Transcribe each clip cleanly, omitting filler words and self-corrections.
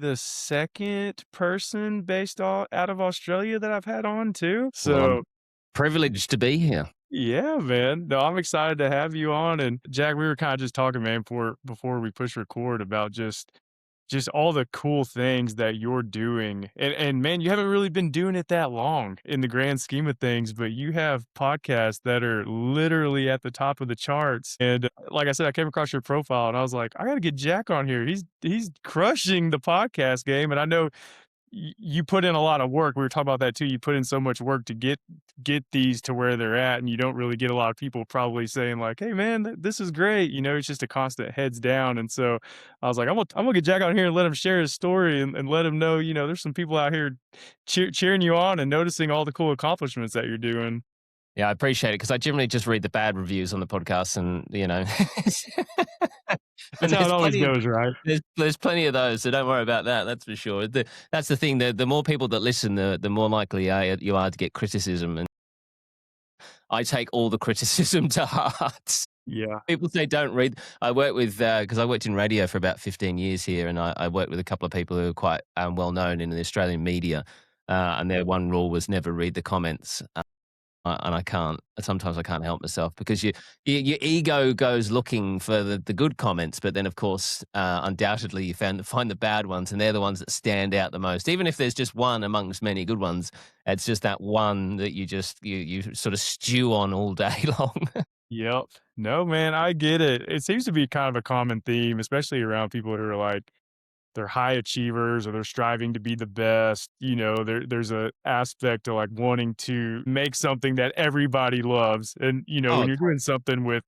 the second person based out of Australia that I've had on too. Well, I'm So privileged to be here. yeah, man. No, I'm excited to have you on. And Jack, we were kind of just talking, man, before we push record about just all the cool things that you're doing. And man, you haven't really been doing it that long in the grand scheme of things, but you have podcasts that are literally at the top of the charts. And like I said, I came across your profile and I was like, I gotta get Jack on here. He's crushing the podcast game. And I know you put in a lot of work. We were talking about that too. You put in so much work to get these to where they're at, and you don't really get a lot of people probably saying like, "Hey, man, this is great." You know, it's just a constant heads down. And so I was like, I'm gonna get Jack on here and let him share his story and let him know, you know, there's some people out here cheering you on and noticing all the cool accomplishments that you're doing. Yeah, I appreciate it because I generally just read the bad reviews on the podcast, and That's and how it always goes, right? there's plenty of those, so don't worry about that. That's for sure. That's the thing. The more people that listen, the more likely you are to get criticism, and I take all the criticism to heart. Yeah. People say don't read. I work with because I worked in radio for about 15 years here, and I worked with a couple of people who are quite well known in the Australian media. And their one rule was never read the comments. And I can't. Sometimes I can't help myself because your ego goes looking for the good comments, but then of course, undoubtedly, you find the bad ones, and they're the ones that stand out the most. Even if there's just one amongst many good ones, it's just that one that you sort of stew on all day long. Yep. No, man, I get it. It seems to be kind of a common theme, especially around people who are like they're high achievers or they're striving to be the best. You know, there's a aspect to like wanting to make something that everybody loves. And, you know, when Oh, you're doing something with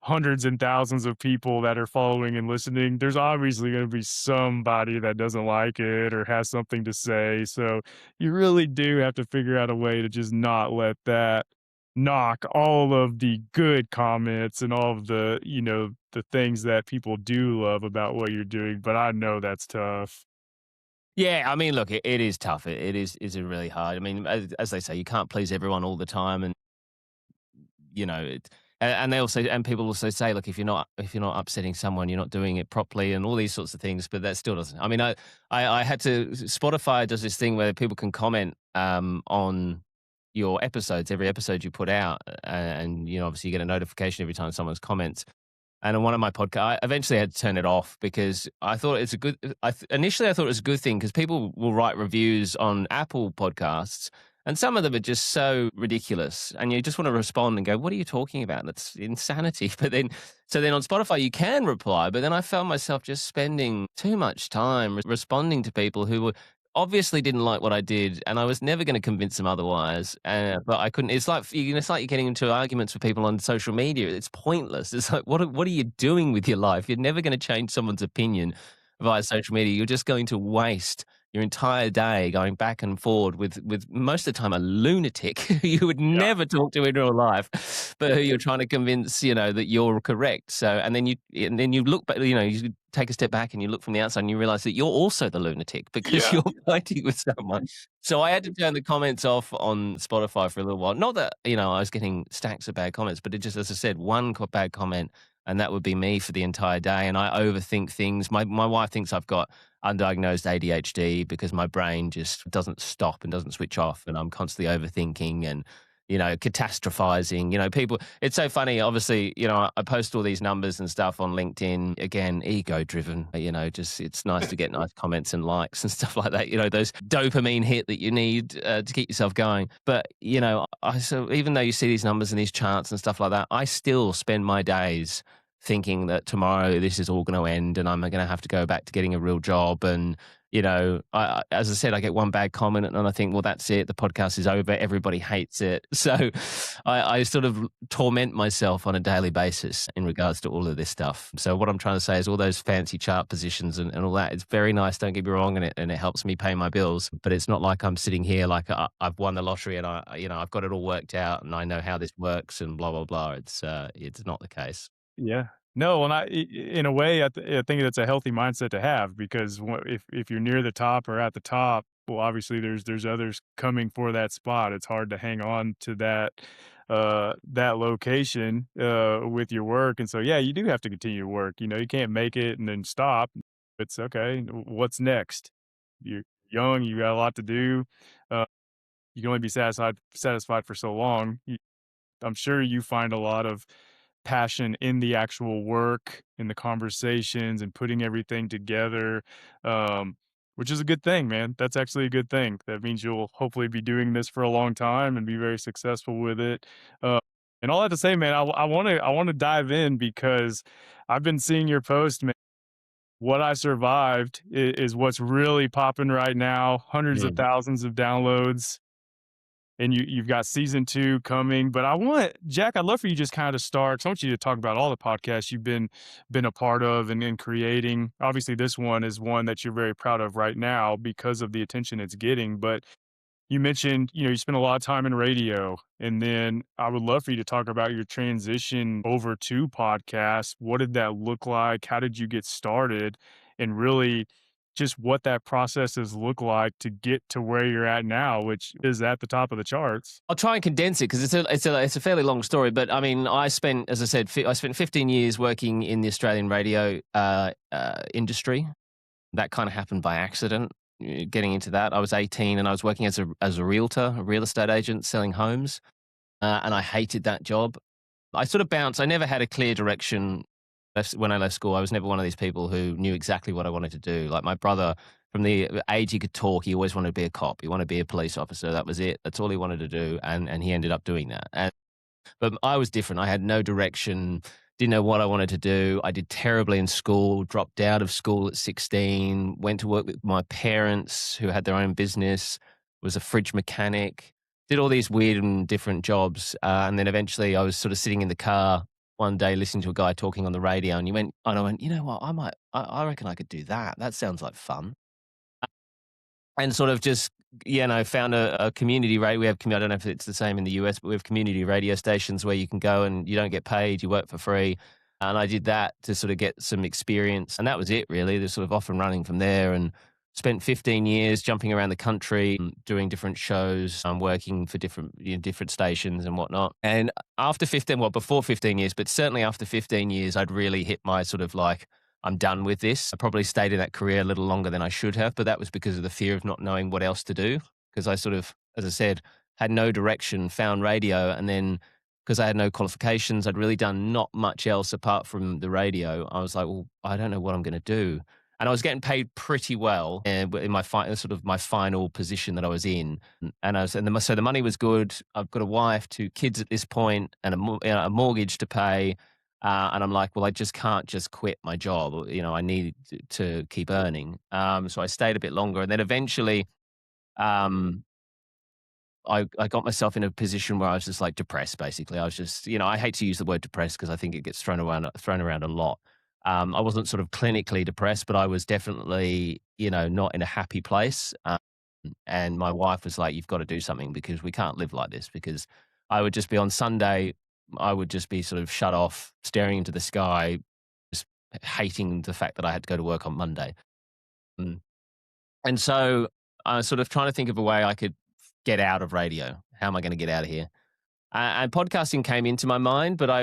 hundreds and thousands of people that are following and listening, there's obviously going to be somebody that doesn't like it or has something to say. So you really do have to figure out a way to just not let that knock all of the good comments and all of the, you know, the things that people do love about what you're doing, but I know that's tough. yeah. I mean, look, it is tough. It is really hard. I mean, as they say, you can't please everyone all the time, and you know, and they also and people also say, look, if you're not upsetting someone, you're not doing it properly, and all these sorts of things. But that still doesn't. I mean, I had to. Spotify does this thing where people can comment on your episodes, every episode you put out, and obviously you get a notification every time someone's comments. And on one of my podcasts, I eventually had to turn it off because I thought it's a good. Initially, I thought it was a good thing because people will write reviews on Apple Podcasts, and some of them are just so ridiculous, and you just want to respond and go, "What are you talking about? That's insanity." So then on Spotify, you can reply, but then I found myself just spending too much time responding to people who were obviously didn't like what I did, and I was never going to convince them otherwise. But I couldn't. It's like you're getting into arguments with people on social media. It's pointless. It's like what are you doing with your life? You're never going to change someone's opinion via social media. You're just going to waste your entire day going back and forward with most of the time a lunatic who you would Yeah. never talk to in real life, but who you're trying to convince, that you're correct. So, and then you look back, you take a step back and you look from the outside and you realize that you're also the lunatic because Yeah. you're fighting with someone. So I had to turn the comments off on Spotify for a little while. Not that, I was getting stacks of bad comments, but it just, as I said, one bad comment, and that would be me for the entire day. And I overthink things. My wife thinks I've got undiagnosed ADHD because my brain just doesn't stop and doesn't switch off, and I'm constantly overthinking and catastrophizing. People. It's so funny. Obviously, I post all these numbers and stuff on LinkedIn. Again, ego driven. Just it's nice to get nice comments and likes and stuff like that. Those dopamine hit that you need to keep yourself going. But so even though you see these numbers and these charts and stuff like that, I still spend my days thinking that tomorrow this is all going to end and I'm going to have to go back to getting a real job. And, as I said, I get one bad comment and I think, well, that's it. The podcast is over. Everybody hates it. So I sort of torment myself on a daily basis in regards to all of this stuff. So what I'm trying to say is all those fancy chart positions and all that, it's very nice. Don't get me wrong. And it helps me pay my bills, but it's not like I'm sitting here like I've won the lottery and I've got it all worked out and I know how this works and blah, blah, blah. It's not the case. Yeah. No, and in a way, I think that's a healthy mindset to have because if you're near the top or at the top, well, obviously there's others coming for that spot. It's hard to hang on to that location with your work, and so yeah, you do have to continue to work. You know, you can't make it and then stop. It's okay. What's next? you're young, you got a lot to do. Uh, you can only be satisfied for so long. I'm sure you find a lot of passion in the actual work, in the conversations, and putting everything together, um, which is a good thing, man. That's actually a good thing. That means you'll hopefully be doing this for a long time and be very successful with it. Uh, and all that to say, man, I want to dive in because I've been seeing your post, man. What I Survived is what's really popping right now. Hundreds of Mm. thousands of downloads, and you've got season 2 coming. But I want Jack, I'd love for you just kind of start. 'Cause I want you to talk about all the podcasts you've been a part of and creating. Obviously, this one is one that you're very proud of right now because of the attention it's getting. But you mentioned, you spent a lot of time in radio, and then I would love for you to talk about your transition over to podcasts. What did that look like? How did you get started? And really just what that process has looked like to get to where you're at now, which is at the top of the charts. I'll try and condense it because it's a fairly long story. But I mean, I spent, as I said, I spent 15 years working in the Australian radio industry. That kind of happened by accident. Getting into that, I was 18 and I was working as a realtor, a real estate agent, selling homes, and I hated that job. I sort of bounced. I never had a clear direction. When I left school, I was never one of these people who knew exactly what I wanted to do. Like my brother, from the age he could talk, he always wanted to be a cop. He wanted to be a police officer. That was it. That's all he wanted to do, and he ended up doing that. But I was different. I had no direction, didn't know what I wanted to do. I did terribly in school, dropped out of school at 16, went to work with my parents who had their own business, was a fridge mechanic, did all these weird and different jobs. And then eventually I was sort of sitting in the car one day listening to a guy talking on the radio, and I went, you know what, I reckon I could do that. That sounds like fun. And sort of just, found a community radio. We have I don't know if it's the same in the US, but we have community radio stations where you can go and you don't get paid, you work for free. And I did that to sort of get some experience. And that was it really. They're sort of off and running from there, and spent 15 years jumping around the country, doing different shows, working for different stations and whatnot. And after 15, well, before 15 years, but certainly after 15 years, I'd really hit my sort of like, I'm done with this. I probably stayed in that career a little longer than I should have, but that was because of the fear of not knowing what else to do. Because I sort of, as I said, had no direction, found radio, and then because I had no qualifications, I'd really done not much else apart from the radio. I was like, well, I don't know what I'm going to do. And I was getting paid pretty well in my sort of my final position that I was in, so the money was good. I've got a wife, 2 kids at this point, and a mortgage to pay. And I'm like, well, I just can't just quit my job. I need to keep earning. So I stayed a bit longer, and then eventually, um, I got myself in a position where I was just like depressed. Basically, I was just, I hate to use the word depressed because I think it gets thrown around a lot. I wasn't sort of clinically depressed, but I was definitely, not in a happy place. And my wife was like, "You've got to do something because we can't live like this." Because I would just be on Sunday, I would just be sort of shut off, staring into the sky, just hating the fact that I had to go to work on Monday. Mm. And so I was sort of trying to think of a way I could get out of radio. How am I going to get out of here? And podcasting came into my mind, but I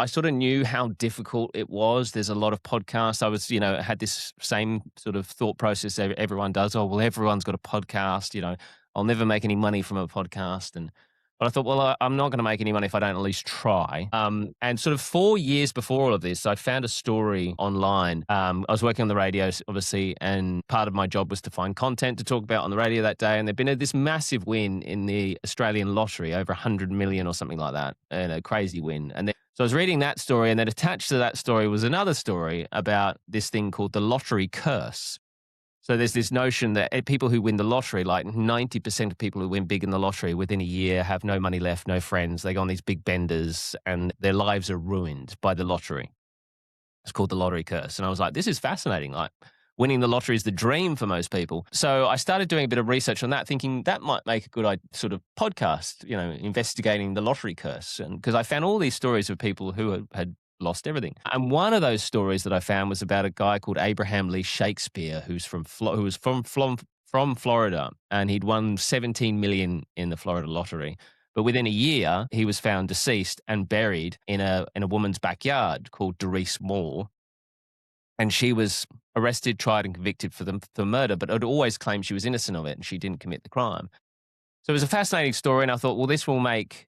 sort of knew how difficult it was. There's a lot of podcasts. I was, had this same sort of thought process everyone does. Oh, well, everyone's got a podcast. I'll never make any money from a podcast. But I thought, well, I'm not going to make any money if I don't at least try. And sort of 4 years before all of this, I found a story online. I was working on the radio, obviously, and part of my job was to find content to talk about on the radio that day. And there'd been this massive win in the Australian lottery, over 100 million or something like that, and a crazy win. So I was reading that story, and then attached to that story was another story about this thing called the lottery curse. So there's this notion that people who win the lottery, like 90% of people who win big in the lottery within a year have no money left, no friends. They go on these big benders and their lives are ruined by the lottery. It's called the lottery curse. And I was like, this is fascinating. Like winning the lottery is the dream for most people. So I started doing a bit of research on that, thinking that might make a good sort of podcast, investigating the lottery curse. And because I found all these stories of people who had lost everything. And one of those stories that I found was about a guy called Abraham Lee Shakespeare, who was from Florida, and he'd won 17 million in the Florida lottery. But within a year, he was found deceased and buried in a woman's backyard called Doris Mall. and she was arrested, tried, and convicted for murder, but had always claimed she was innocent of it and she didn't commit the crime. So it was a fascinating story, and I thought, well, this will make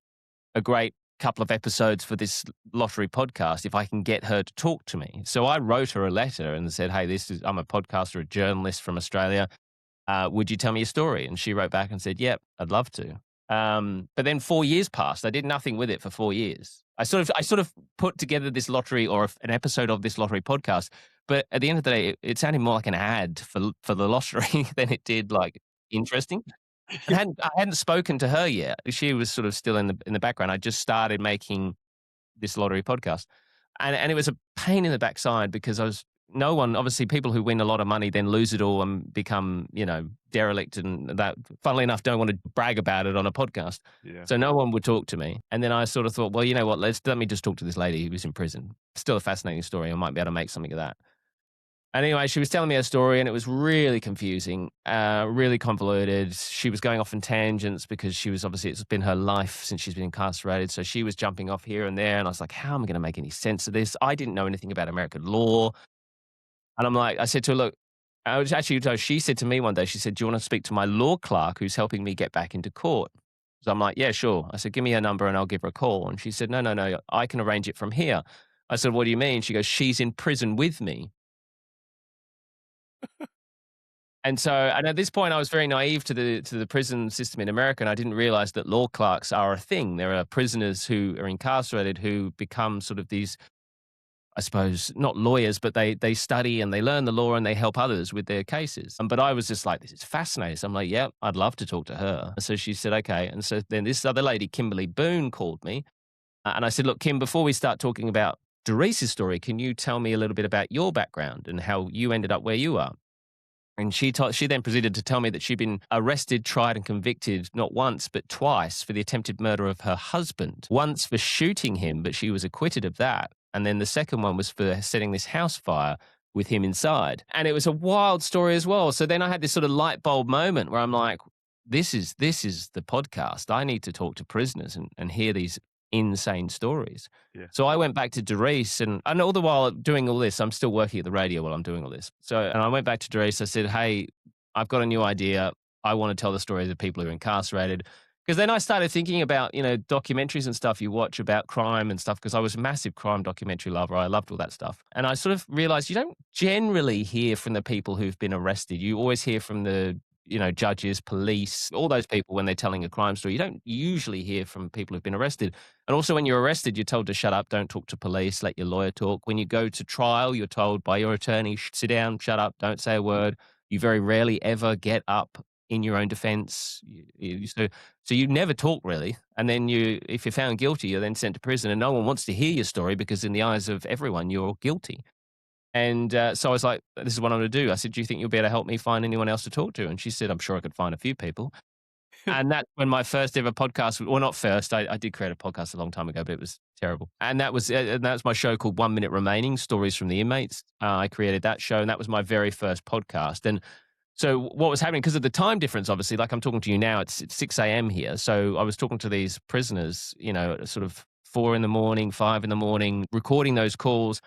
a great couple of episodes for this lottery podcast if I can get her to talk to me. So I wrote her a letter and said, "Hey, I'm a podcaster, a journalist from Australia. Would you tell me a story?" And she wrote back and said, "Yep, I'd love to." But then 4 years passed. I did nothing with it for 4 years. I sort of put together this lottery or an episode of this lottery podcast, but at the end of the day, it sounded more like an ad for the lottery than it did like interesting. I hadn't spoken to her yet. She was sort of still in the background. I just started making this lottery podcast, and it was a pain in the backside because I was no one obviously people who win a lot of money then lose it all and become derelict and that. Funnily enough, don't want to brag about it on a podcast. Yeah. So no one would talk to me, and then I sort of thought, well, you know what? Let me just talk to this lady who was in prison. Still a fascinating story. I might be able to make something of that. And anyway, she was telling me her story, and it was really confusing, really convoluted. She was going off in tangents because it's been her life since she's been incarcerated. So she was jumping off here and there. And I was like, how am I going to make any sense of this? I didn't know anything about American law. And I said to her, look, I was actually, no, she said to me one day, she said, "Do you want to speak to my law clerk who's helping me get back into court?" So I'm like, "Yeah, sure." I said, "Give me her number and I'll give her a call." And she said, "No, no, no, I can arrange it from here." I said, "What do you mean?" She goes, "She's in prison with me." And at this point, I was very naive to the prison system in America, and I didn't realize that law clerks are a thing. There are prisoners who are incarcerated who become sort of these, I suppose, not lawyers, but they study and they learn the law and they help others with their cases. But I was just like, this is fascinating. So I'm like, yeah, I'd love to talk to her. So she said, okay. And so then this other lady, Kimberly Boone, called me, and I said, look, Kim, before we start talking about Doris's story, can you tell me a little bit about your background and how you ended up where you are? And she then proceeded to tell me that she'd been arrested, tried, and convicted not once, but twice for the attempted murder of her husband. Once for shooting him, but she was acquitted of that. And then the second one was for setting this house fire with him inside. And it was a wild story as well. So then I had this sort of light bulb moment where I'm like, this is the podcast. I need to talk to prisoners and hear these insane stories. Yeah. So I went back to Doris, and all the while doing all this, I'm still working at the radio while I'm doing all this. And I went back to Doris. I said, "Hey, I've got a new idea. I want to tell the stories of people who are incarcerated." Because then I started thinking about, documentaries and stuff you watch about crime and stuff, because I was a massive crime documentary lover. I loved all that stuff. And I sort of realized you don't generally hear from the people who've been arrested. You always hear from the judges, police, all those people when they're telling a crime story. You don't usually hear from people who've been arrested. And also when you're arrested, you're told to shut up, don't talk to police, let your lawyer talk. When you go to trial, you're told by your attorney, sit down, shut up, don't say a word. You very rarely ever get up in your own defense. So you never talk really. And then if you're found guilty, you're then sent to prison and no one wants to hear your story because in the eyes of everyone, you're guilty. And so I was like, this is what I'm going to do. I said, do you think you'll be able to help me find anyone else to talk to? And she said, I'm sure I could find a few people. And that's when my first ever podcast, well, not first, I did create a podcast a long time ago, but it was terrible. And that's my show called 1 Minute Remaining, Stories from the Inmates. I created that show, and that was my very first podcast. And so what was happening, because of the time difference, obviously, like I'm talking to you now, it's 6 a.m. here. So I was talking to these prisoners, at sort of 4 in the morning, 5 in the morning, recording those calls,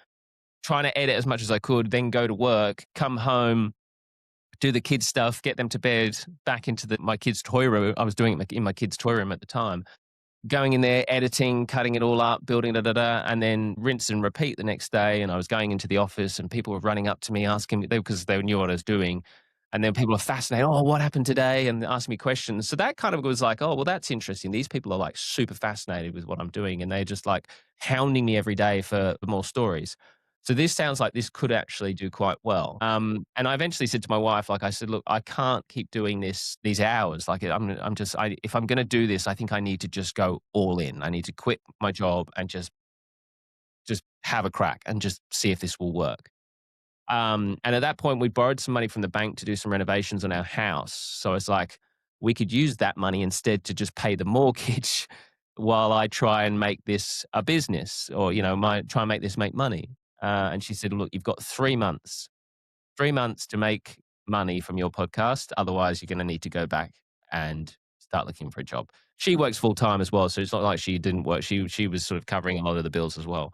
trying to edit as much as I could, then go to work, come home, do the kids' stuff, get them to bed, back into my kids' toy room. I was doing it in my kids' toy room at the time. Going in there, editing, cutting it all up, building and then rinse and repeat the next day. And I was going into the office and people were running up to me asking me, because they knew what I was doing. And then people are fascinated. Oh, what happened today? And asking me questions. So that kind of was like, oh, well, that's interesting. These people are like super fascinated with what I'm doing. And they're just like hounding me every day for more stories. So this sounds like this could actually do quite well. And I eventually said to my wife, like I said, look, I can't keep doing these hours. Like if I'm going to do this, I think I need to just go all in. I need to quit my job and just have a crack and just see if this will work. And at that point, we borrowed some money from the bank to do some renovations on our house. So it's like, we could use that money instead to just pay the mortgage while I try and make this a business or, try and make this make money. And she said, look, you've got 3 months to make money from your podcast. Otherwise, you're going to need to go back and start looking for a job. She works full time as well. So it's not like she didn't work. She was sort of covering a lot of the bills as well.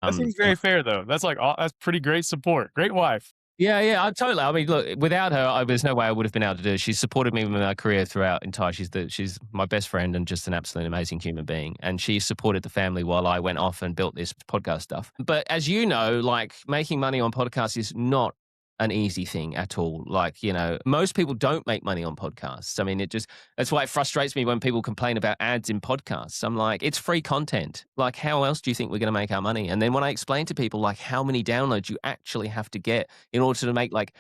That seems very fair, though. That's like aw that's pretty great support. Great wife. Yeah, yeah, I totally. I mean, look, without her, there's no way I would have been able to do it. She's supported me with my career throughout entire. She's my best friend and just an absolutely amazing human being. And she supported the family while I went off and built this podcast stuff. But as you know, like making money on podcasts is not an easy thing at all. Like, most people don't make money on podcasts. I mean, that's why it frustrates me when people complain about ads in podcasts. I'm like, it's free content. Like, how else do you think we're going to make our money? And then when I explain to people like how many downloads you actually have to get in order to make like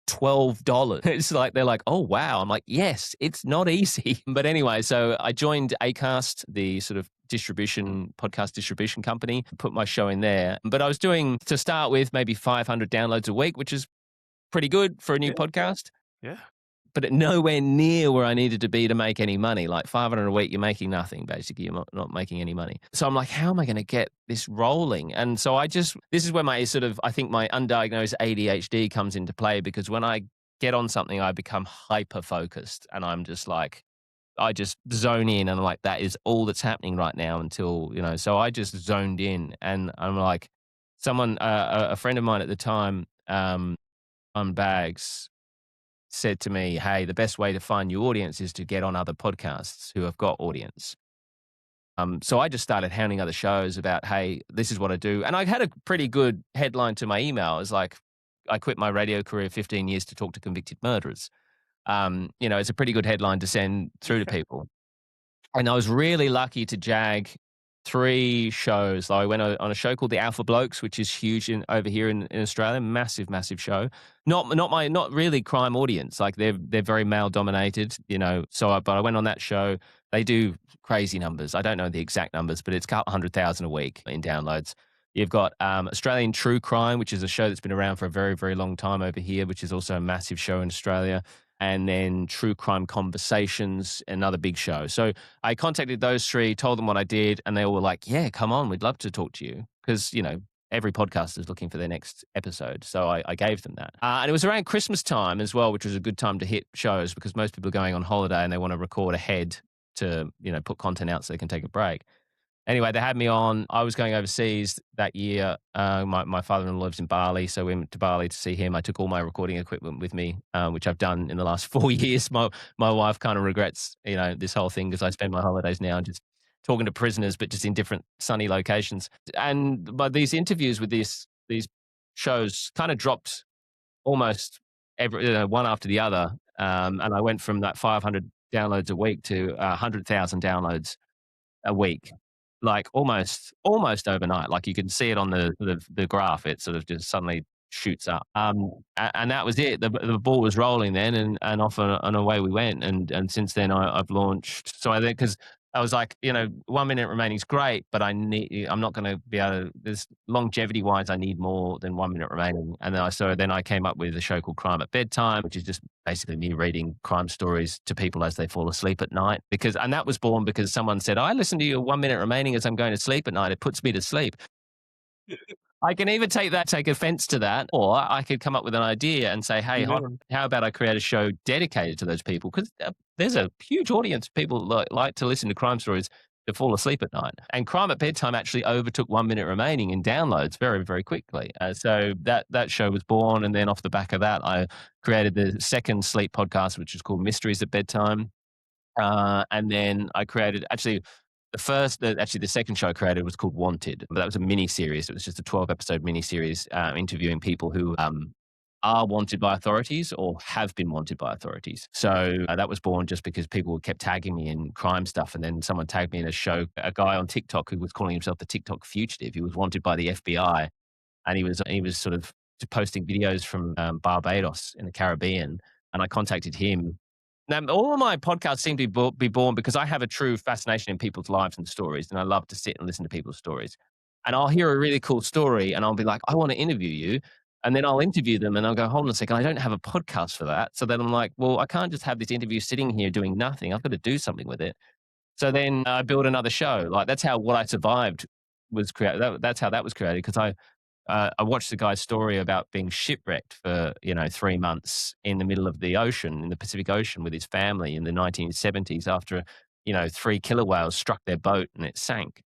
$12. It's like they're like, "Oh, wow." I'm like, "Yes, it's not easy." But anyway, so I joined Acast, the sort of podcast distribution company, put my show in there. But I was doing, to start with, maybe 500 downloads a week, which is pretty good for a new Yeah, podcast, yeah. but nowhere near where I needed to be to make any money. Like 500 a week, you're making nothing, basically. You're not making any money. So I'm like, how am I going to get this rolling? And so this is where my sort of, I think my undiagnosed ADHD comes into play, because when I get on something, I become hyper focused and I'm just like, I just zone in and I'm like, that is all that's happening right now until, so I just zoned in and I'm like, a friend of mine at the time, on Bags, said to me, "Hey, the best way to find your audience is to get on other podcasts who have got audience." So I just started hounding other shows about, "Hey, this is what I do," and I had a pretty good headline to my email. It was like, "I quit my radio career 15 years to talk to convicted murderers." It's a pretty good headline to send through to people. And I was really lucky to jag 3 shows. I went on a show called The Alpha Blokes, which is huge over here in Australia. Massive, massive show. Not really crime audience. Like they're very male dominated, but I went on that show. They do crazy numbers. I don't know the exact numbers, but it's a couple 100,000 a week in downloads. You've got Australian True Crime, which is a show that's been around for a very, very long time over here, which is also a massive show in Australia. And then True Crime Conversations, another big show. So I contacted those 3, told them what I did, and they all were like, "Yeah, come on, we'd love to talk to you." Because, every podcaster is looking for their next episode. So I gave them that. And it was around Christmas time as well, which was a good time to hit shows because most people are going on holiday and they want to record ahead to, put content out so they can take a break. Anyway, they had me on. I was going overseas that year. My father-in-law lives in Bali, so we went to Bali to see him. I took all my recording equipment with me, which I've done in the last 4 years. My wife kind of regrets, this whole thing because I spend my holidays now just talking to prisoners, but just in different sunny locations. And but these interviews with these shows kind of dropped almost every one after the other, and I went from that 500 downloads a week to 100,000 downloads a week, like almost overnight. Like you can see it on the graph. It sort of just suddenly shoots up. And that was it. The ball was rolling then, and off and away we went. And since then I've launched. So I think because I was like, 1 minute remaining is great, but I'm not going to be able to. There's longevity wise, I need more than 1 minute remaining. And then I came up with a show called Crime at Bedtime, which is just basically me reading crime stories to people as they fall asleep at night. And that was born because someone said, "I listen to your 1 minute remaining as I'm going to sleep at night. It puts me to sleep." I can either take offense to that, or I could come up with an idea and say, "Hey, Yeah. how about I create a show dedicated to those people?" Because there's a huge audience of people like to listen to crime stories to fall asleep at night. And Crime at Bedtime actually overtook 1 minute remaining in downloads very, very quickly. So that show was born, and then off the back of that, I created the second sleep podcast, which is called Mysteries at Bedtime. And then I created the second show I created was called Wanted, but that was a mini series. It was just a 12-episode mini series interviewing people who are wanted by authorities or have been wanted by authorities. So that was born just because people kept tagging me in crime stuff. And then someone tagged me in a guy on TikTok who was calling himself the TikTok fugitive. He was wanted by the FBI, and he was sort of posting videos from Barbados in the Caribbean. And I contacted him. Now, all of my podcasts seem to be born because I have a true fascination in people's lives and stories, and I love to sit and listen to people's stories. And I'll hear a really cool story, and I'll be like, "I want to interview you." And then I'll interview them, and I'll go, "Hold on a second, I don't have a podcast for that." So then I'm like, "Well, I can't just have this interview sitting here doing nothing. I've got to do something with it." So then I build another show. Like that's how What I Survived was created. That's how that was created because I watched the guy's story about being shipwrecked for 3 months in the middle of the ocean, in the Pacific Ocean, with his family in the 1970s after 3 killer whales struck their boat and it sank.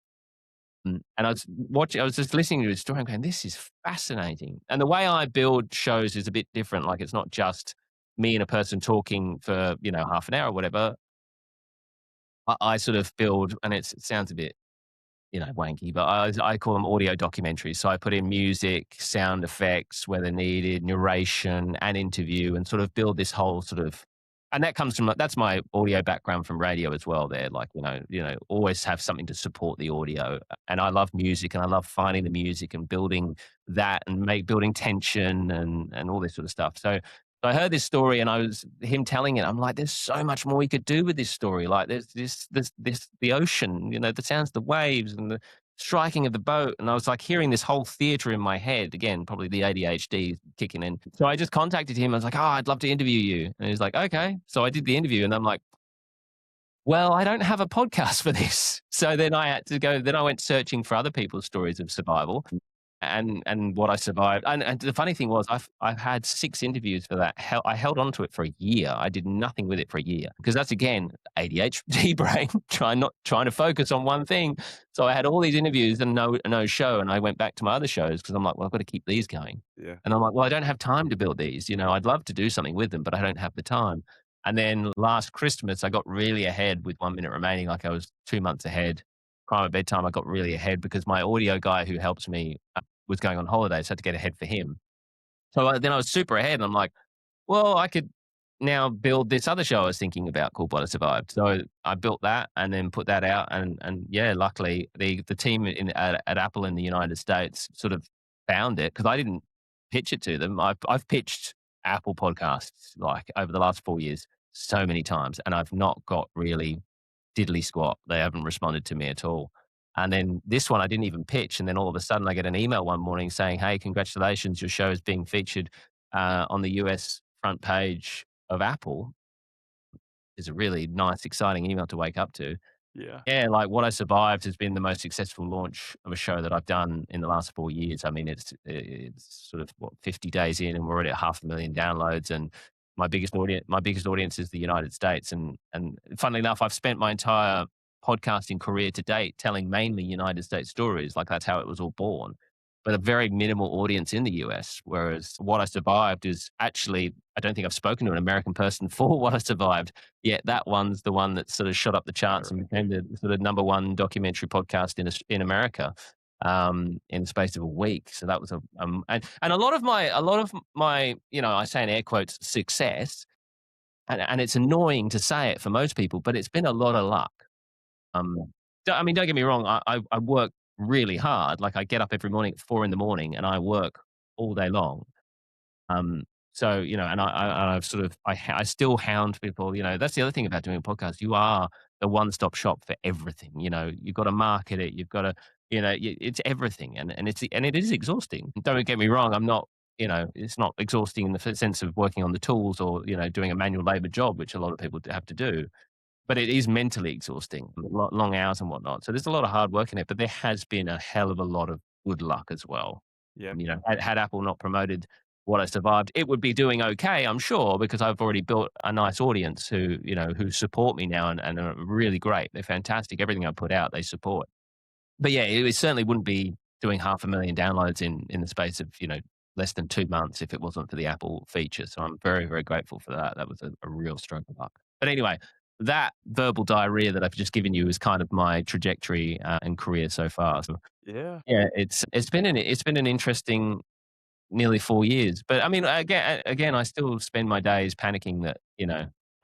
And I was just listening to his story. I'm going, this is fascinating. And the way I build shows is a bit different. Like it's not just me and a person talking for, half an hour or whatever. I sort of build, and it sounds a bit wanky, but I call them audio documentaries. So I put in music, sound effects where they're needed, narration, and interview, and sort of build this whole sort of. And that comes from that's my audio background from radio as well. There, like always have something to support the audio. And I love music, and I love finding the music and building that, and building tension and all this sort of stuff. So I heard this story and I was him telling it. I'm like, there's so much more we could do with this story. Like there's the ocean, the sounds, the waves, and the striking of the boat. And I was like hearing this whole theater in my head. Again, probably the ADHD kicking in. So I just contacted him. I was like, oh, I'd love to interview you. And he's like, okay. So I did the interview, and I'm like, well, I don't have a podcast for this. So then I had to go. Then I went searching for other people's stories of survival and what I survived. And the funny thing was, I've had 6 interviews for that. I held on to it for a year. I did nothing with it for a year because that's again ADHD brain trying to focus on one thing. So I had all these interviews and no show. And I went back to my other shows because I'm like, well, I've got to keep these going. Yeah. And I'm like, well, I don't have time to build these. I'd love to do something with them, but I don't have the time. And then last Christmas, I got really ahead with 1 minute remaining. Like I was 2 months ahead. Prime of bedtime, I got really ahead because my audio guy who helps me was going on holiday, so I had to get ahead for him. So then I was super ahead, and I'm like, well, I could now build this other show I was thinking about called But I Survived. So I built that and then put that out, and yeah, luckily the team at Apple in the United States sort of found it because I didn't pitch it to them. I've pitched Apple podcasts like over the last 4 years so many times, and I've not got really diddly squat. They haven't responded to me at all. And then this one I didn't even pitch. And then all of a sudden I get an email one morning saying, hey, congratulations, your show is being featured on the US front page of Apple. Is a really nice, exciting email to wake up to. Yeah. Yeah, like What I Survived has been the most successful launch of a show that I've done in the last 4 years. I mean, it's sort of 50 days in, and we're already at 500,000 downloads. And my biggest audience is the United States. And funnily enough, I've spent my entire podcasting career to date telling mainly United States stories. Like that's how it was all born. But a very minimal audience in the US. Whereas What I Survived is actually, I don't think I've spoken to an American person for What I Survived. Yet that one's the one that sort of shot up the charts and Right. became the sort of number one documentary podcast in America in the space of a week. So that was and a lot of my I say in air quotes success, and it's annoying to say it for most people, but it's been a lot of luck. I mean, don't get me wrong. I work really hard. Like I get up every morning at 4 in the morning and I work all day long. Um, so, and I've sort of, I still hound people, that's the other thing about doing a podcast. You are the one-stop shop for everything. You've got to market it. You've got to, it's everything. And it is exhausting. Don't get me wrong. I'm not, it's not exhausting in the sense of working on the tools or, doing a manual labor job, which a lot of people have to do, but it is mentally exhausting, long hours and whatnot. So there's a lot of hard work in it, but there has been a hell of a lot of good luck as well. Yeah. Had Apple not promoted What I Survived, it would be doing okay, I'm sure, because I've already built a nice audience who support me now and are really great. They're fantastic. Everything I put out, they support. But yeah, it certainly wouldn't be doing 500,000 downloads in the space of, less than 2 months if it wasn't for the Apple feature. So I'm very, very grateful for that. That was a real stroke of luck. But anyway, that verbal diarrhea that I've just given you is kind of my trajectory and career so far. So Yeah. yeah, it's been an interesting nearly 4 years. But I mean, again, I still spend my days panicking that,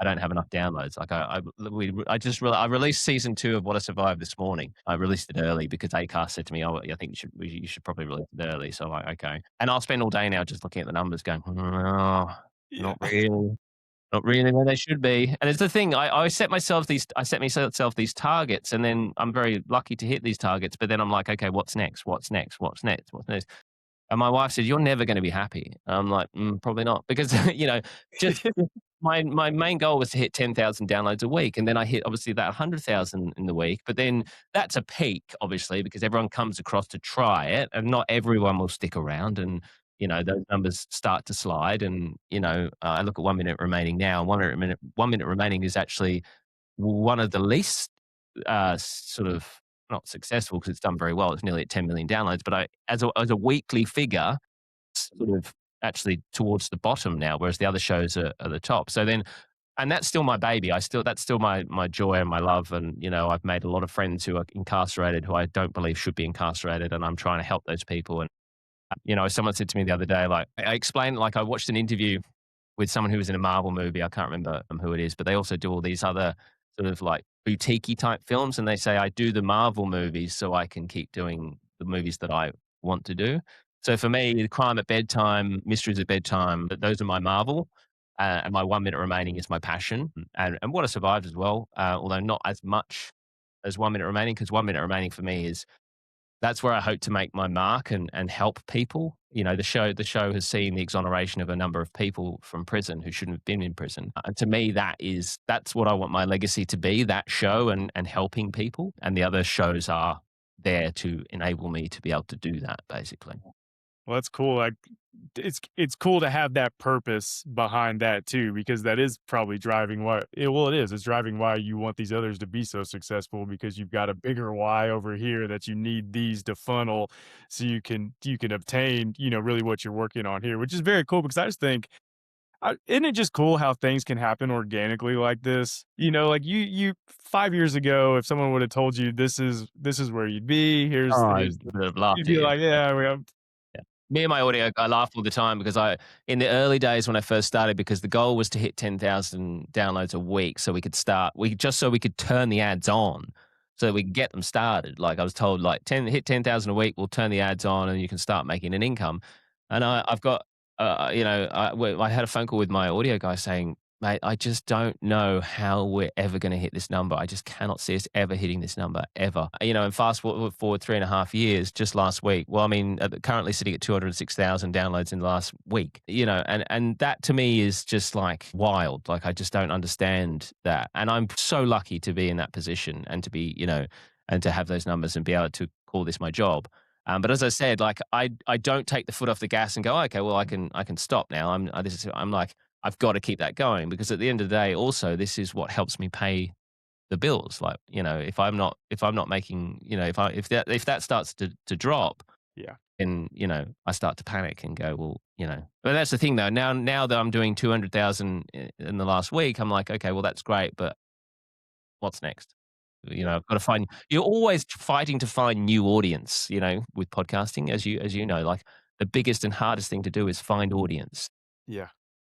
I don't have enough downloads. Like I released season 2 of What I Survived this morning. I released it early because Acast said to me, "Oh, I think you should probably release it early." So I'm like, okay. And I'll spend all day now just looking at the numbers going, "Oh, Yeah. not really." Not really where they should be. And it's the thing, I set myself these targets, and then I'm very lucky to hit these targets, but then I'm like, "Okay, what's next? What's next? What's next? What's next?" And my wife said, "You're never gonna be happy." I'm like, probably not." Because, just my main goal was to hit 10,000 downloads a week, and then I hit obviously that 100,000 in the week, but then that's a peak, obviously, because everyone comes across to try it, and not everyone will stick around, and, those numbers start to slide, and, I look at 1 minute remaining now, and 1 minute remaining is actually one of the least, sort of not successful because it's done very well. It's nearly at 10 million downloads, but I as a weekly figure, sort of actually towards the bottom now, whereas the other shows are the top. So then and that's still my baby. That's still my joy and my love. And I've made a lot of friends who are incarcerated who I don't believe should be incarcerated, and I'm trying to help those people. And someone said to me the other day, like I explained, like I watched an interview with someone who was in a Marvel movie. I can't remember who it is, but they also do all these other sort of like boutique type films. And they say, I do the Marvel movies so I can keep doing the movies that I want to do. So for me, crime at bedtime, mysteries at bedtime, those are my Marvel. And my 1 minute remaining is my passion, and what I survived as well, although not as much as 1 minute remaining, because 1 minute remaining for me is that's where I hope to make my mark and help people. The show has seen the exoneration of a number of people from prison who shouldn't have been in prison. And to me, that's what I want my legacy to be, that show and helping people. And the other shows are there to enable me to be able to do that, basically. Well, that's cool. Like, it's cool to have that purpose behind that too, because that is probably driving why. Well, it is. It's driving why you want these others to be so successful because you've got a bigger why over here that you need these to funnel, so you can obtain really what you're working on here, which is very cool. Because I just think, isn't it just cool how things can happen organically like this? Like you 5 years ago, if someone would have told you this is where you'd be, Oh, I here's would have laughed you'd at be you. like, yeah, we have. Yeah. Me and my audio, I laugh all the time because in the early days when I first started, because the goal was to hit 10,000 downloads a week so we could turn the ads on so that we could get them started. Like I was told, like hit 10,000 a week, we'll turn the ads on and you can start making an income. And I've got, I had a phone call with my audio guy saying, mate, I just don't know how we're ever going to hit this number. I just cannot see us ever hitting this number ever. And fast forward 3.5 years, just last week. Well, I mean, currently sitting at 206,000 downloads in the last week. And that to me is just like wild. Like I just don't understand that. And I'm so lucky to be in that position and to be, and to have those numbers and be able to call this my job. But as I said, like I don't take the foot off the gas and go, okay, well I can stop now. I'm like I've got to keep that going because at the end of the day, also this is what helps me pay the bills. Like if I'm not making if that starts to drop, Yeah. then I start to panic and go, well, But that's the thing though. Now that I'm doing 200,000 in the last week, I'm like, okay, well that's great, but what's next? I've got to find. You're always fighting to find new audience. With podcasting, as you know, like the biggest and hardest thing to do is find audience. Yeah.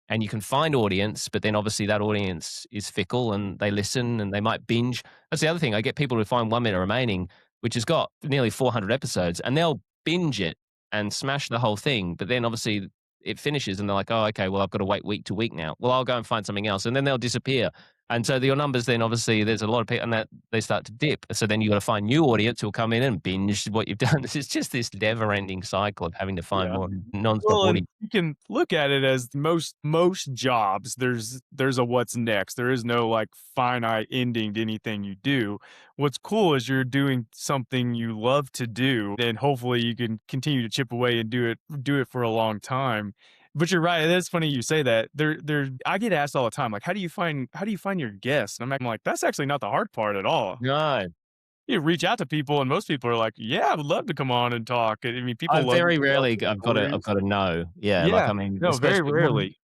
And you can find audience, but then obviously that audience is fickle and they listen and they might binge. That's the other thing. I get people who find 1 minute remaining, which has got nearly 400 episodes, and they'll binge it and smash the whole thing. But then obviously it finishes and they're like, oh, okay, well, I've got to wait week to week now. Well, I'll go and find something else. And then they'll disappear. And so your numbers then obviously there's a lot of people and that they start to dip. So then you got to find new audience who'll come in and binge what you've done. It's just this never ending cycle of having to find Yeah. more non-stop Well, and audience. you can look at it as most jobs, there's a what's next. There is no like finite ending to anything you do. What's cool is you're doing something you love to do, and hopefully you can continue to chip away and do it for a long time. But you're right. It is funny you say that. I get asked all the time, like, how do you find your guests? And I'm like, that's actually not the hard part at all. No. You reach out to people, and most people are like, yeah, I would love to come on and talk. I mean, people I love very to tell rarely their I've gotta I've stories. gotta know. Yeah, like, Yeah. I mean, No, very especially rarely.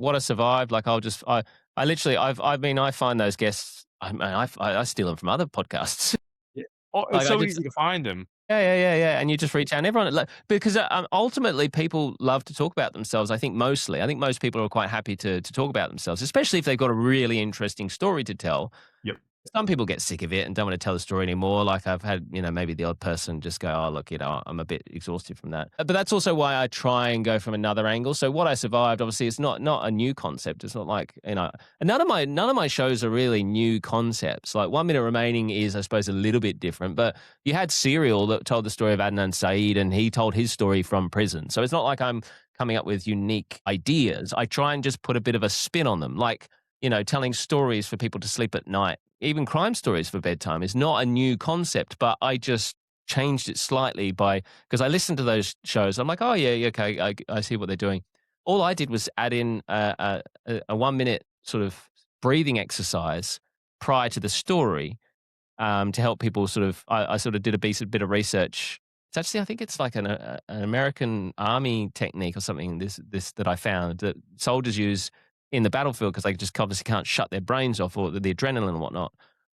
what I survived, like, I literally I find those guests, I steal them from other podcasts. Yeah. Oh, it's Like, I so just easy to find them. yeah, and you just reach out and everyone like because, ultimately, people love to talk about themselves, I think mostly. I think most people are quite happy to talk about themselves, especially if they've got a really interesting story to tell. Yep. Some people get sick of it and don't want to tell the story anymore. Like I've had, maybe the odd person just go, "Oh, look, I'm a bit exhausted from that." But that's also why I try and go from another angle. So what I survived, obviously, it's not a new concept. It's not like and none of my shows are really new concepts. Like 1 minute remaining is, I suppose, a little bit different. But you had Serial that told the story of Adnan Saeed, and he told his story from prison. So it's not like I'm coming up with unique ideas. I try and just put a bit of a spin on them, like telling stories for people to sleep at night. Even crime stories for bedtime is not a new concept, but I just changed it slightly because I listened to those shows. I'm like, oh yeah, okay, I see what they're doing. All I did was add in a 1 minute sort of breathing exercise prior to the story, to help people sort of. I sort of did a bit of research. It's actually, I think it's like an American army technique or something. This that I found that soldiers use in the battlefield because they just obviously can't shut their brains off or the adrenaline and whatnot.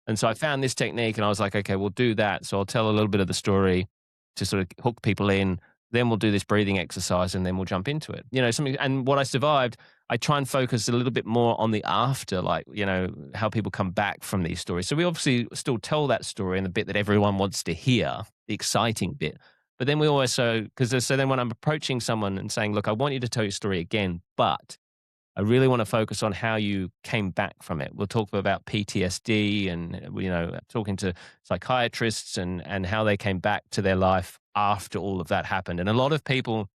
And so I found this technique, and I was like, okay, we'll do that. So I'll tell a little bit of the story to sort of hook people in. Then we'll do this breathing exercise, and then we'll jump into it. Something. And what I survived, I try and focus a little bit more on the after, like, how people come back from these stories. So we obviously still tell that story and the bit that everyone wants to hear, the exciting bit. But then we also, because so then when I'm approaching someone and saying, look, I want you to tell your story again, but I really want to focus on how you came back from it. We'll talk about PTSD and, talking to psychiatrists and how they came back to their life after all of that happened. And a lot of people,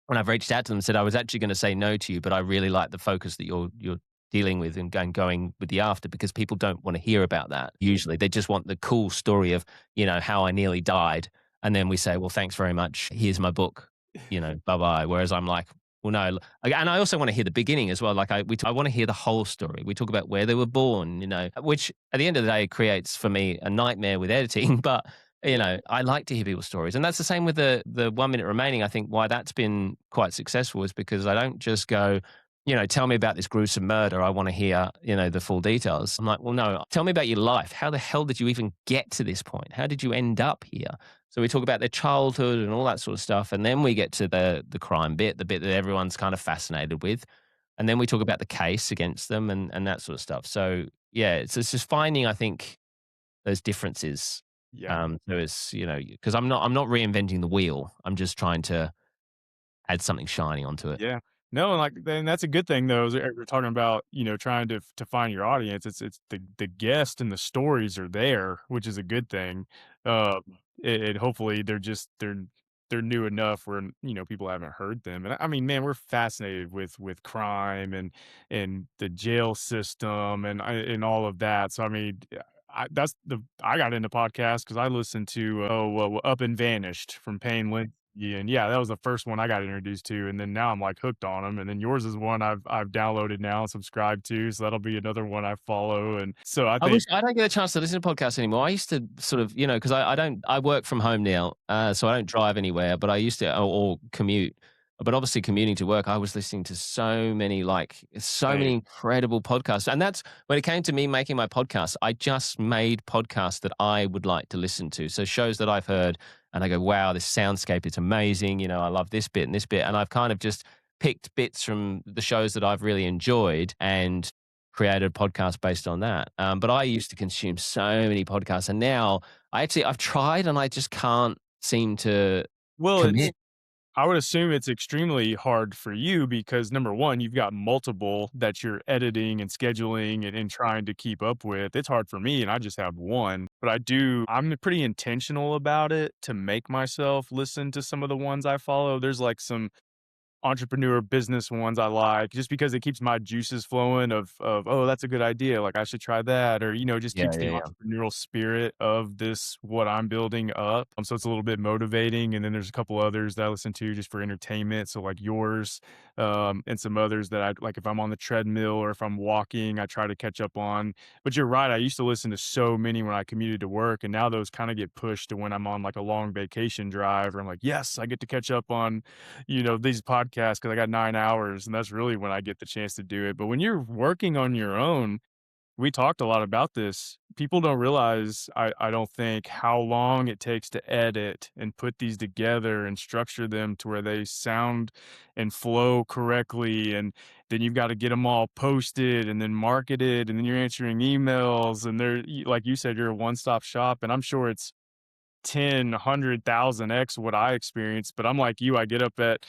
when I've reached out to them, said, I was actually going to say no to you, but I really like the focus that you're dealing with and going with the after, because people don't want to hear about that. Usually they just want the cool story of, how I nearly died. And then we say, well, thanks very much. Here's my book, bye bye. Whereas I'm like, well, no. And I also want to hear the beginning as well. Like I want to hear the whole story. We talk about where they were born, which at the end of the day creates for me a nightmare with editing. But I like to hear people's stories, and that's the same with the 1 minute remaining. I think why that's been quite successful is because I don't just go, tell me about this gruesome murder. I want to hear, the full details. I'm like, well, no, tell me about your life. How the hell did you even get to this point? How did you end up here? So we talk about their childhood and all that sort of stuff, and then we get to the crime bit, the bit that everyone's kind of fascinated with, and then we talk about the case against them and that sort of stuff. So yeah, it's just finding, I think, those differences. Yeah. So it's, because I'm not reinventing the wheel. I'm just trying to add something shiny onto it. Yeah. No, and like, then that's a good thing though. Is we're talking about, trying to find your audience. It's the guest and the stories are there, which is a good thing. Uh, and hopefully they're new enough where people haven't heard them. And I mean, man, we're fascinated with crime and the jail system and all of that. So I mean, yeah, I got into podcasts because I listened to Up and Vanished from Payne Lynch. Yeah, and yeah, that was the first one I got introduced to, and then now I'm, like, hooked on them. And then yours is one I've downloaded now and subscribed to, so that'll be another one I follow, and so I I wish think I don't get a chance to listen to podcasts anymore. I used to sort of, because I don't, I work from home now, so I don't drive anywhere, but I used to, or commute. But obviously, commuting to work, I was listening to so many same. incredible podcasts. And that's when it came to me making my podcast, I just made podcasts that I would like to listen to. So shows that I've heard, and I go, wow, this soundscape is amazing. I love this bit and this bit. And I've kind of just picked bits from the shows that I've really enjoyed and created a podcast based on that. But I used to consume so many podcasts, and now I've tried and I just can't seem to Well, it's commit. I would assume it's extremely hard for you because, number 1, you've got multiple that you're editing and scheduling and trying to keep up with. It's hard for me, and I just have 1, but I'm pretty intentional about it to make myself listen to some of the ones I follow. There's, like, some entrepreneur business ones I like just because it keeps my juices flowing of, "Oh, that's a good idea, like, I should try that," or, just Yeah, keeps the yeah, yeah. entrepreneurial spirit of what I'm building up, so it's a little bit motivating, and then there's a couple others that I listen to just for entertainment, so, like, yours, and some others that I like if I'm on the treadmill or if I'm walking, I try to catch up on. But you're right, I used to listen to so many when I commuted to work, and now those kinda get pushed to when I'm on, like, a long vacation drive, or I'm like, "Yes, I get to catch up on these podcasts because I got 9 hours, and that's really when I get the chance to do it. But when you're working on your own, we talked a lot about this. People don't realize, I don't think, how long it takes to edit and put these together and structure them to where they sound and flow correctly, and then you've gotta get them all posted and then marketed, and then you're answering emails, and like you said, you're a one-stop shop, and I'm sure it's 10, 100,000x what I experienced, but I'm like you, I get up at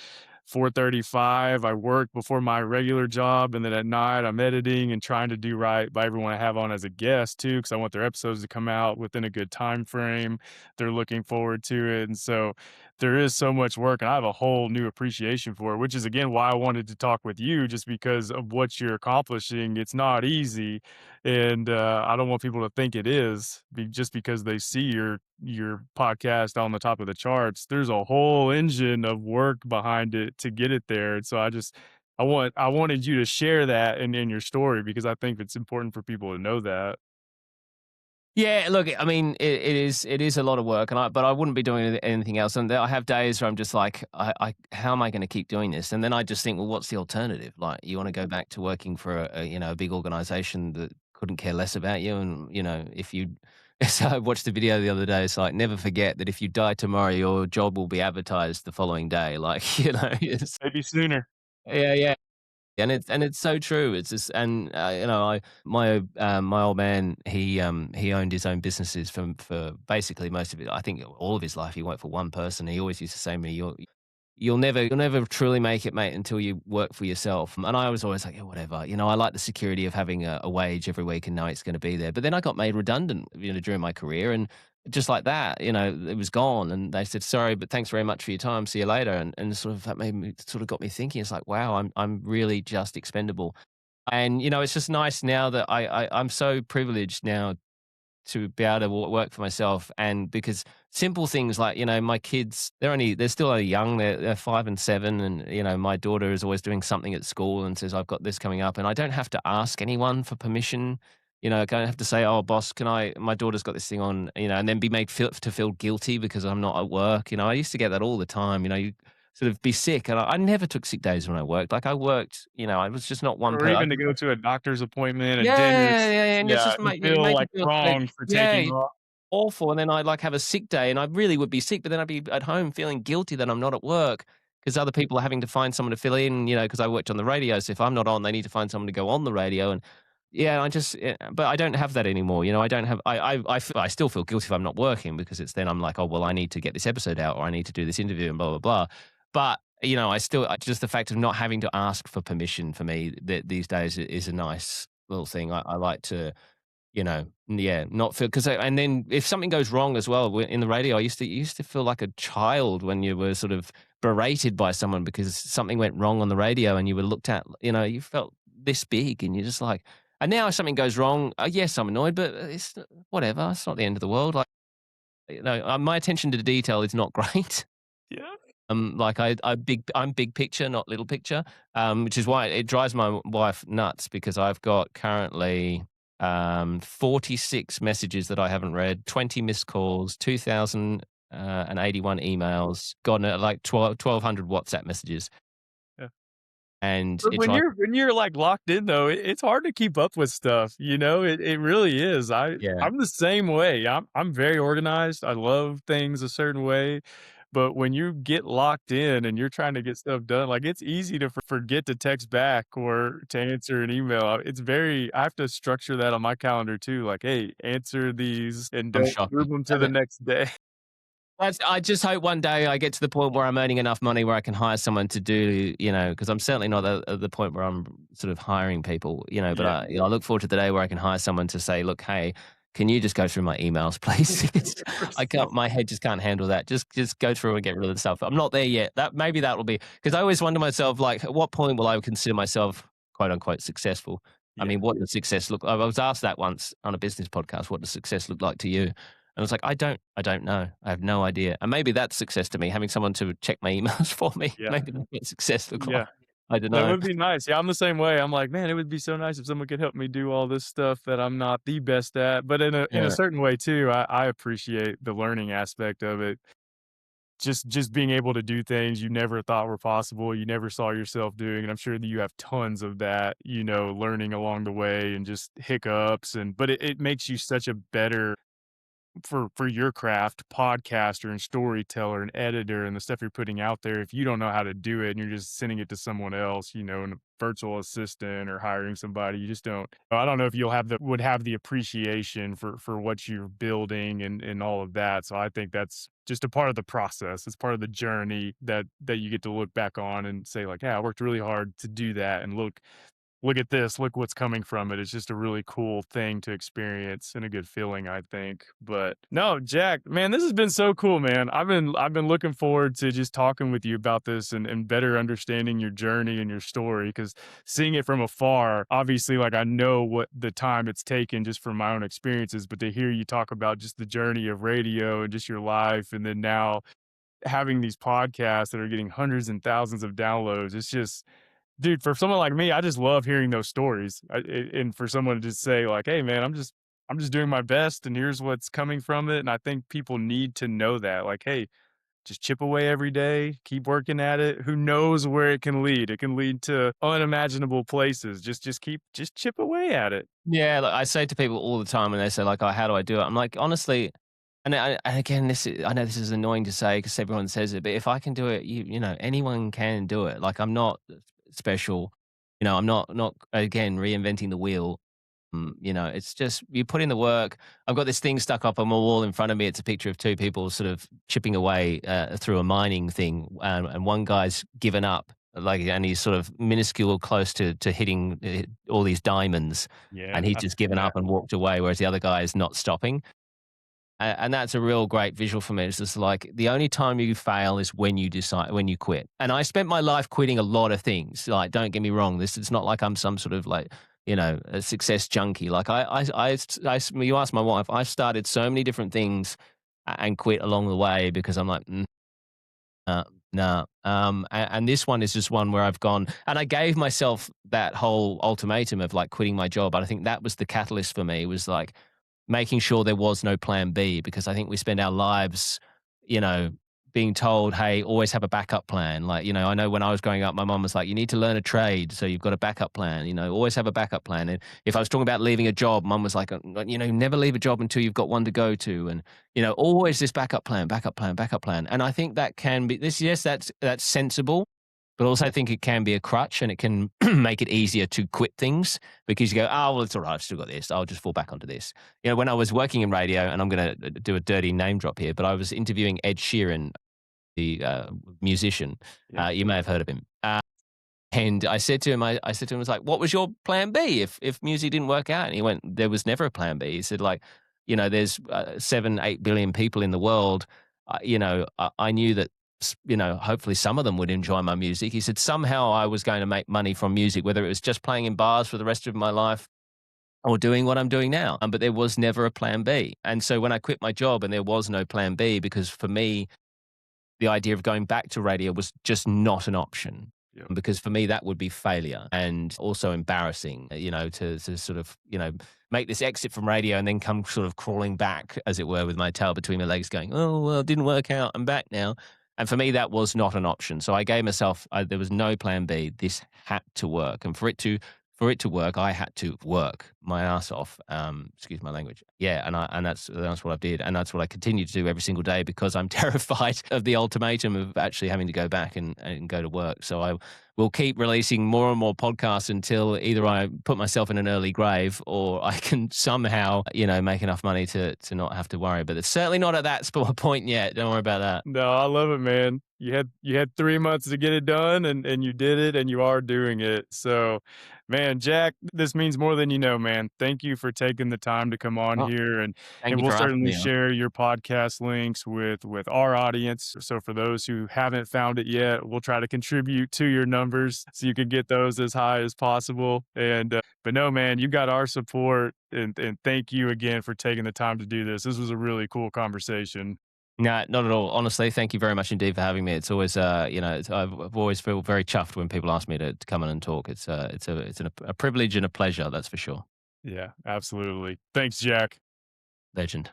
4:35, I work before my regular job, and then at night, I'm editing and trying to do right by everyone I have on as a guest too, because I want their episodes to come out within a good time frame. They're looking forward to it, and so there is so much work, and I have a whole new appreciation for it, which is, again, why I wanted to talk with you just because of what you're accomplishing. It's not easy, and, I don't want people to think it is just because they see your podcast on the top of the charts. There's a whole engine of work behind it to get it there, and so I wanted you to share that in your story because I think it's important for people to know that. Yeah, look, I mean, it is a lot of work, but I wouldn't be doing anything else. And I have days where I'm just like, how am I going to keep doing this? And then I just think, well, what's the alternative? Like, you want to go back to working for a big organization that couldn't care less about you, and if you. So I watched the video the other day. It's like, never forget that if you die tomorrow, your job will be advertised the following day. Like, Maybe sooner. yeah, yeah. And it's so true. It's just and, my old man, he owned his own businesses for basically most of it. I think all of his life, he worked for one person. He always used to say to me, You'll never truly make it, mate, until you work for yourself." And I was always like, "Yeah, whatever." I like the security of having a wage every week and know it's gonna be there. But then I got made redundant, during my career, and just like that, it was gone. And they said, "Sorry, but thanks very much for your time. See you later." And sort of that made me sort of got me thinking. It's like, wow, I'm really just expendable. And, it's just nice now that I'm so privileged now to be able to work for myself, and because simple things like, my kids, they're still only young. They're 5 and 7, and, my daughter is always doing something at school and says, "I've got this coming up," and I don't have to ask anyone for permission. I don't have to say, "Oh, boss, can I my daughter's got this thing on," and then be made feel guilty because I'm not at work. I used to get that all the time. You sort of be sick, and I never took sick days when I worked. Like, I worked, I was just not one Or per even to go to a doctor's appointment, a Yeah, dentist. yeah, yeah, and it's Yeah, just and make feel, make you like, feel so wrong for yeah, taking off. awful. And then I'd, like, have a sick day, and I really would be sick, but then I'd be at home feeling guilty that I'm not at work because other people are having to find someone to fill in, because I worked on the radio, so if I'm not on, they need to find someone to go on the radio. And yeah, but I don't have that anymore. I don't have I still feel guilty if I'm not working, because it's then I'm like, "Oh, well, I need to get this episode out, or I need to do this interview and blah, blah, blah." But, just the fact of not having to ask for permission for me these days is a nice little thing. I like to, yeah, not feel, and then if something goes wrong as well in the radio, I used to feel like a child when you were sort of berated by someone because something went wrong on the radio, and you were looked at, you felt this big, and you're just like, and now if something goes wrong, yes, I'm annoyed, but it's whatever. It's not the end of the world. Like, my attention to detail is not great. Yeah. Like, I'm big picture, not little picture, which is why it drives my wife nuts, because I've got currently 46 messages that I haven't read, 20 missed calls, 2,000 and 81 emails, God, no, like 1,200 WhatsApp messages, Yeah. and But it when drives. you're, like, locked in though, it's hard to keep up with stuff, It really is. Yeah, I'm the same way. I'm very organized. I love things a certain way, but when you get locked in and you're trying to get stuff done, like, it's easy to forget to text back or to answer an email. I have to structure that on my calendar too, like, "Hey, answer these and I'm don't shocking. move them to the next day." I just hope one day I get to the point where I'm earning enough money where I can hire someone to do, because I'm certainly not at the point where I'm sort of hiring people, but Yeah. I look forward to the day where I can hire someone to say, "Look, hey, can you just go through my emails, please? I can't, my head just can't handle that. Just go through and get rid of the stuff." I'm not there yet. Maybe that will be, because I always wonder myself, like, at what point will I consider myself quote unquote successful? I Yeah. mean, what does success look? I was asked that once on a business podcast. What does success look like to you? And I was like, I don't know. I have no idea. And maybe that's success to me, having someone to check my emails for me. Yeah. Maybe that's what success look like. Yeah. I don't That know. would be nice. Yeah, I'm the same way. I'm like, "Man, it would be so nice if someone could help me do all this stuff that I'm not the best at." But in a Yeah. certain way too, I appreciate the learning aspect of it. Just being able to do things you never thought were possible, you never saw yourself doing, and I'm sure that you have tons of that, learning along the way and just hiccups, but it makes you such a better for your craft, podcaster and storyteller and editor and the stuff you're putting out there. If you don't know how to do it and you're just sending it to someone else, and a virtual assistant or hiring somebody, you just don't. I don't know if you'll would have the appreciation for what you're building and all of that. So I think that's just a part of the process. It's part of the journey that you get to look back on and say like, yeah, I worked really hard to do that, and look at this, look what's coming from it. It's just a really cool thing to experience and a good feeling, I think. But no, Jack, man, this has been so cool, man. I've been looking forward to just talking with you about this and better understanding your journey and your story, because seeing it from afar, obviously, like, I know what the time it's taken just from my own experiences, but to hear you talk about just the journey of radio and just your life, and then now having these podcasts that are getting hundreds and thousands of downloads, it's just, dude, for someone like me, I just love hearing those stories. And for someone to just say like, "Hey, man, I'm just I'm just doing my best and here's what's coming from it. And I think people need to know that, like, hey, just chip away every day, keep working at it. Who knows where it can lead? It can lead to unimaginable places. Just chip away at it. Yeah, like, I say to people all the time when they say like, "Oh, how do I do it?" I'm like, honestly, and again, I know this is annoying to say because everyone says it, but if I can do it, you know, anyone can do it. Like, I'm not special, you know, I'm not again reinventing the wheel. You know, it's just you put in the work. I've got this thing stuck up on my wall in front of me. It's a picture of two people sort of chipping away through a mining thing, and one guy's given up, like, and he's sort of minuscule, close to hitting all these diamonds, Yeah, and he's I've just seen given that. up and walked away, whereas the other guy is not stopping. And that's a real great visual for me. It's just like the only time you fail is when you decide when you quit. And I spent my life quitting a lot of things. Like, don't get me wrong, this it's not like I'm some sort of like, you know, a success junkie. Like you ask my wife, I started so many different things and quit along the way because I'm like, uh, nah. And this one is just one where I've gone, and I gave myself that whole ultimatum of like quitting my job. And I think that was the catalyst for me. Was like making sure there was no plan B, because I think we spend our lives, you know, being told, "Hey, always have a backup plan." Like, you know, I know when I was growing up, my mom was like, "You need to learn a trade, so you've got a backup plan." You know, always have a backup plan. And if I was talking about leaving a job, mom was like, "You know, never leave a job until you've got one to go to." And you know, always this backup plan, backup plan, backup plan. And I think that can be this. Yes, that's sensible, but also I think it can be a crutch, and it can make it easier to quit things because you go, "Oh, well, it's all right. I've still got this. I'll just fall back onto this." You know, when I was working in radio, and I'm going to do a dirty name drop here, but I was interviewing Ed Sheeran, the musician. Yep. You may have heard of him. And I said to him, I was like, "What was your plan B if music didn't work out?" And he went, "There was never a plan B." He said, like, you know, there's 7, 8 billion people in the world. You know, I knew that, you know, hopefully some of them would enjoy my music. He said, somehow I was going to make money from music, whether it was just playing in bars for the rest of my life or doing what I'm doing now. But there was never a plan B. And so when I quit my job and there was no plan B, because for me, the idea of going back to radio was just not an option. Yep. Because for me, that would be failure and also embarrassing, you know, to sort of, you know, make this exit from radio and then come sort of crawling back, as it were, with my tail between my legs going, "Oh, well, it didn't work out. I'm back now." And for me, that was not an option. So I gave myself, there was no plan B. This had to work. And for it to work, I had to work my ass off. Excuse my language. Yeah, and that's what I did, and that's what I continue to do every single day because I'm terrified of the ultimatum of actually having to go back and go to work. So I will keep releasing more and more podcasts until either I put myself in an early grave or I can somehow, you know, make enough money to not have to worry. But it's certainly not at that point yet. Don't worry about that. No, I love it, man. You had 3 months to get it done and you did it and you are doing it. So, man, Jack, this means more than you know, man. Thank you for taking the time to come on Well, here thank and you we'll for asking certainly me. share your podcast links with our audience. So for those who haven't found it yet, we'll try to contribute to your numbers so you can get those as high as possible. But no, man, you got our support and thank you again for taking the time to do this. This was a really cool conversation. No, not at all. Honestly, thank you very much indeed for having me. It's always, you know, I've always feel very chuffed when people ask me to come in and talk. It's a privilege and a pleasure, that's for sure. Yeah, absolutely. Thanks, Jack. Legend.